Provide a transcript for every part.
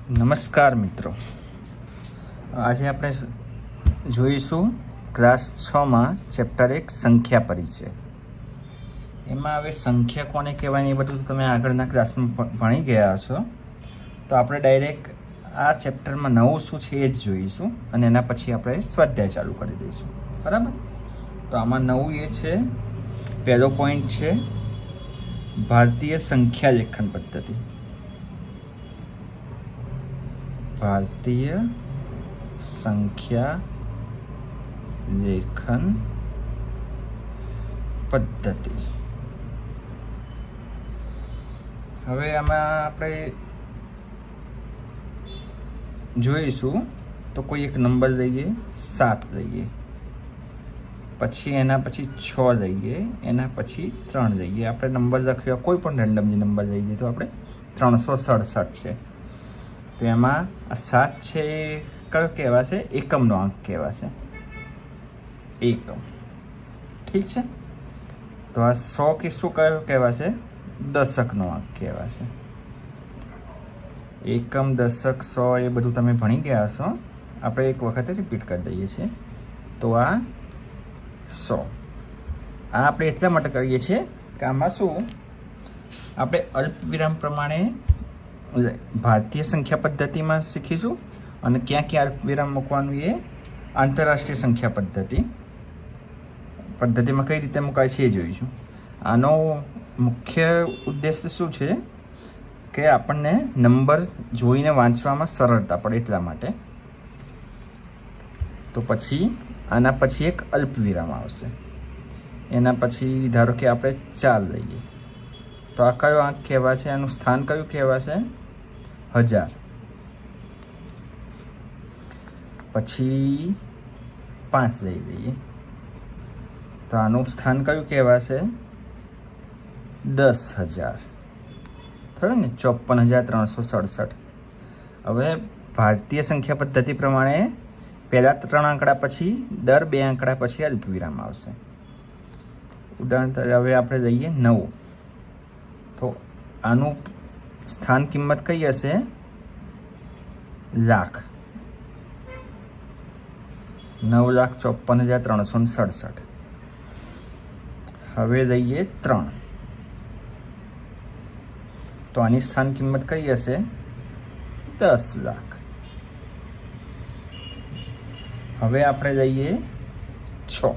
નમસ્કાર મિત્રો, આજે આપણે જોઈશું ક્લાસ 6માં ચેપ્ટર 1 સંખ્યા પરિચય. એમાં હવે સંખ્યા કોને કહેવાય એ બધું તમે આગળના ક્લાસમાં ભણી ગયા છો. તો આપણે ડાયરેક્ટ આ ચેપ્ટરમાં નવું શું છે એ જ જોઈશું અને એના પછી આપણે સ્વાધ્યાય ચાલુ કરી દઈશું. બરાબર? તો આમાં નવું એ છે, પહેલો પોઈન્ટ છે ભારતીય સંખ્યા લેખન પદ્ધતિ. ભારતીય સંખ્યા લેખન પદ્ધતિ. હવે આમાં આપણે જોઈશું તો કોઈ એક નંબર લઈએ, 7 લઈએ, પછી એના પછી 6 લઈએ, એના પછી 3 લઈએ. આપણે નંબર લખ્યો કોઈ પણ રેન્ડમલી નંબર લઈ લઈએ તો આપણે 367 છે. તો એમાં આ 7 છે એ કયો કહેવાશે? એકમનો અંક કહેવાશે. એકમ. ઠીક છે. તો આ 100 કે શું કયો કહેવાશે? દશકનો અંક કહેવાશે. એકમ, દશક, 100 એ બધું તમે ભણી ગયા છો. આપણે એક વખતે રિપીટ કરી દઈએ છીએ. તો આ 100. આ આપણે એટલા માટે કરીએ છીએ કે આમાં શું આપણે અલ્પવિરામ પ્રમાણે ભારતીય સંખ્યા પદ્ધતિમાં શીખીશું અને ક્યાં ક્યાં અલ્પવિરામ મૂકવાનું એ આંતરરાષ્ટ્રીય સંખ્યા પદ્ધતિમાં કઈ રીતે મુકાય છે એ જોઈશું. આનો મુખ્ય ઉદ્દેશ્ય શું છે કે આપણને નંબર જોઈને વાંચવામાં સરળતા પડે એટલા માટે. તો પછી આના પછી એક અલ્પવિરામ આવશે. એના પછી ધારો કે આપણે 4 લઈએ તો આ કયો આંક કહેવાશે? આનું સ્થાન કયું કહેવાશે? 1000. પછી 5 લઈ લઈએ તો આનું સ્થાન કયું કહેવાશે? 10,000. થયું ને? 54,367. હવે ભારતીય સંખ્યા પદ્ધતિ પ્રમાણે પહેલા 3 આંકડા પછી દર 2 આંકડા પછી અલ્પવિરામ આવશે. ઉદાહરણ તરીકે હવે આપણે લઈએ 9. તો આનું સ્થાન કિંમત કઈ હશે? લાખ. 9,54,367. હવે લઈએ 3. તો આની સ્થાન કિંમત કઈ હશે? 10 લાખ. હવે આપણે લઈએ 6.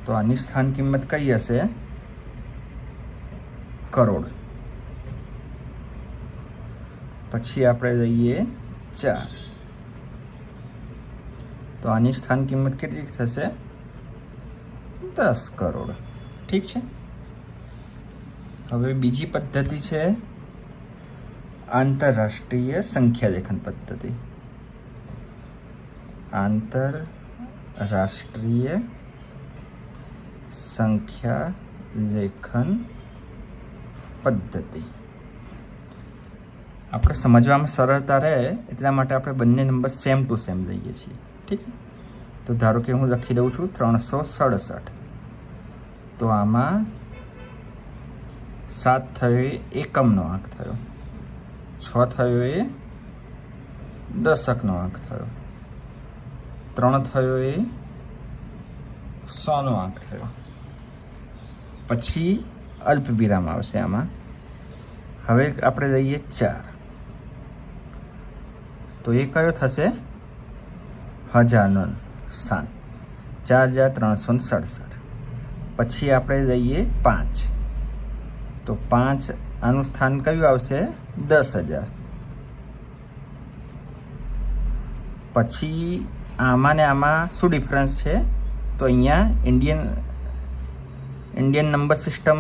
તો આની સ્થાન કિંમત કઈ હશે? કરોડ. પછી આપણે લઈએ 4. તો આની સ્થાન કિંમત કેટલી થશે? 10 કરોડ. ઠીક છે. હવે બીજી પદ્ધતિ છે આંતરરાષ્ટ્રીય સંખ્યા લેખન પદ્ધતિ. આંતરરાષ્ટ્રીય સંખ્યા લેખન પદ્ધતિ. આપણે સમજવામાં સરળતા રહે એટલા માટે આપણે બંને નંબર સેમ ટુ સેમ લઈએ છીએ. ઠીક છે. તો ધારો કે હું લખી દઉં છું 367. તો આમાં 7 થયો એ એકમનો આંક થયો, 6 થયો એ દશકનો આંક થયો, 3 થયો એ 100નો આંક થયો. પછી અલ્પવિરામ આવશે આમાં. હવે આપણે લઈએ 4. તો એ કયો થશે? 1000નું સ્થાન, 4,367. પછી આપણે લઈએ 5. તો 5 આનું સ્થાન કયું આવશે? 10,000. પછી આમાં ને આમાં શું ડિફરન્સ છે? તો અહીંયા ઇન્ડિયન નંબર સિસ્ટમ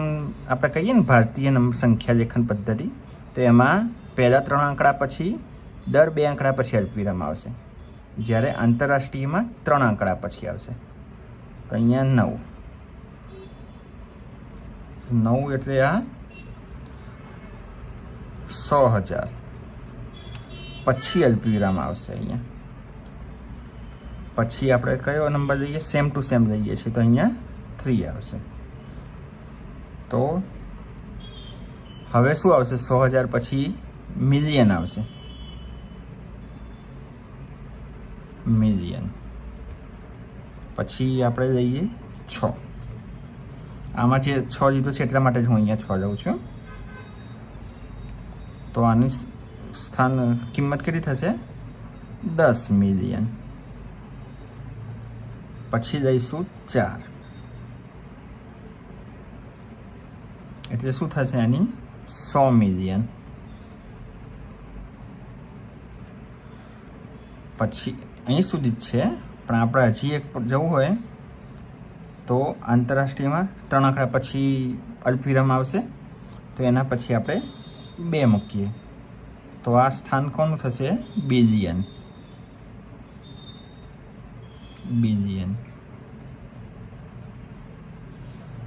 આપણે કહીએ ને ભારતીય નંબર સંખ્યા લેખન પદ્ધતિ, તો એમાં પહેલા 3 આંકડા પછી દર 2 આંકડા પછી અલ્પવિરામ આવશે, જ્યારે આંતરરાષ્ટ્રીયમાં 3 આંકડા પછી આવશે. તો અહીંયા 9 એટલે આ 100,000. પછી અલ્પવિરામ આવશે અહીંયા. પછી આપણે કયો નંબર લઈએ? સેમ ટુ સેમ લઈએ છીએ તો અહીંયા 3 આવશે. તો હવે શું આવશે? 100,000 પછી મિલિયન આવશે. મિલિયન પછી આપણે લઈએ 6. આમાં જે 6 લીધું છે એટલા માટે જ હું અહીંયા 6 લઉં છું. તો આની સ્થાન કિંમત કેટલી થશે? 10 મિલિયન. પછી લઈશું 4 એટલે શું થશે? એની 100 મિલિયન. પછી અહીં સુધી જ છે, પણ આપણે હજી એક જવું હોય તો આંતરરાષ્ટ્રીયમાં 3 આંકડા પછી અલ્પવિરામ આવશે, તો એના પછી આપણે 2 મૂકીએ તો આ સ્થાન કોનું થશે? બિલિયન. બિલિયન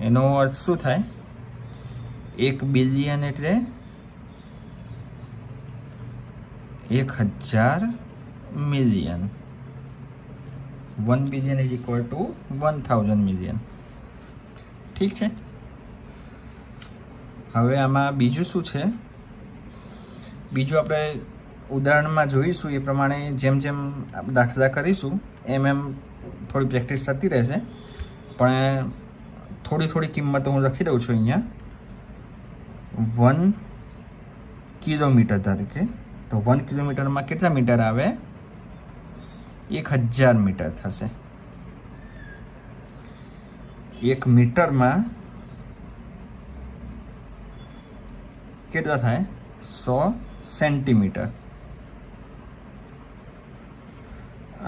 એનો અર્થ શું થાય? 1 બિલિયન એટલે 1000 million. 1 billion is equal to 1000 million. ઠીક છે. હવે આમાં બીજું શું છે? બીજું આપણે ઉદાહરણમાં જોઈશું એ પ્રમાણે જેમ જેમ દાખલા કરીશું એમ થોડી પ્રેક્ટિસ થતી રહેશે. પણ થોડી કિંમતો હું લખી દઉં છું અહીંયા. 1 કિલોમીટર તરીકે, તો 1 કિલોમીટરમાં કેટલા મીટર આવે? 1000 મીટર થશે. 1 મીટરમાં કેટલા થાય? 100 સેન્ટીમીટર.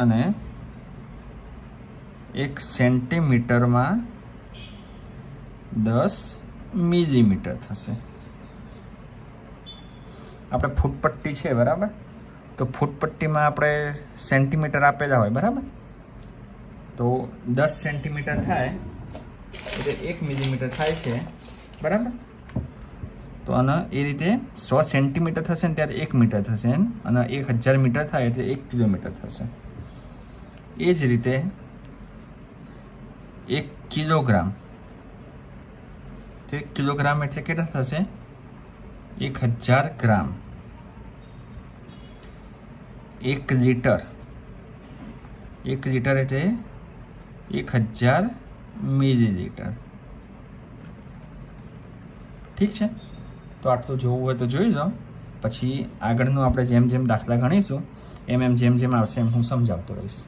અને 1 સેન્ટીમીટરમાં 10 મિલીમીટર થશે. આપણે ફૂટપટ્ટી છે બરાબર, તો ફૂટપટ્ટીમાં આપણે સેન્ટીમીટર આપેલા હોય બરાબર, તો 10 સેન્ટીમીટર થાય એટલે 1 મિલીમીટર થાય છે બરાબર. તો આને એ રીતે 100 સેન્ટીમીટર થશે ને ત્યારે 1 મીટર થશે, અને 1000 મીટર થાય એટલે 1 કિલોમીટર થશે. એ જ રીતે 1 કિલોગ્રામ, તો 1 કિલોગ્રામ એટલે કેટલા થશે? 1000 ગ્રામ. 1 લીટર, 1 લીટર એટલે 1000 મિલીલીટર. ઠીક છે. તો આટલું જોવું હોય તો જોઈ લો, પછી આગળનું આપણે જેમ જેમ દાખલા ગણીશું એમ જેમ આવશે એમ હું સમજાવતો રહીશ.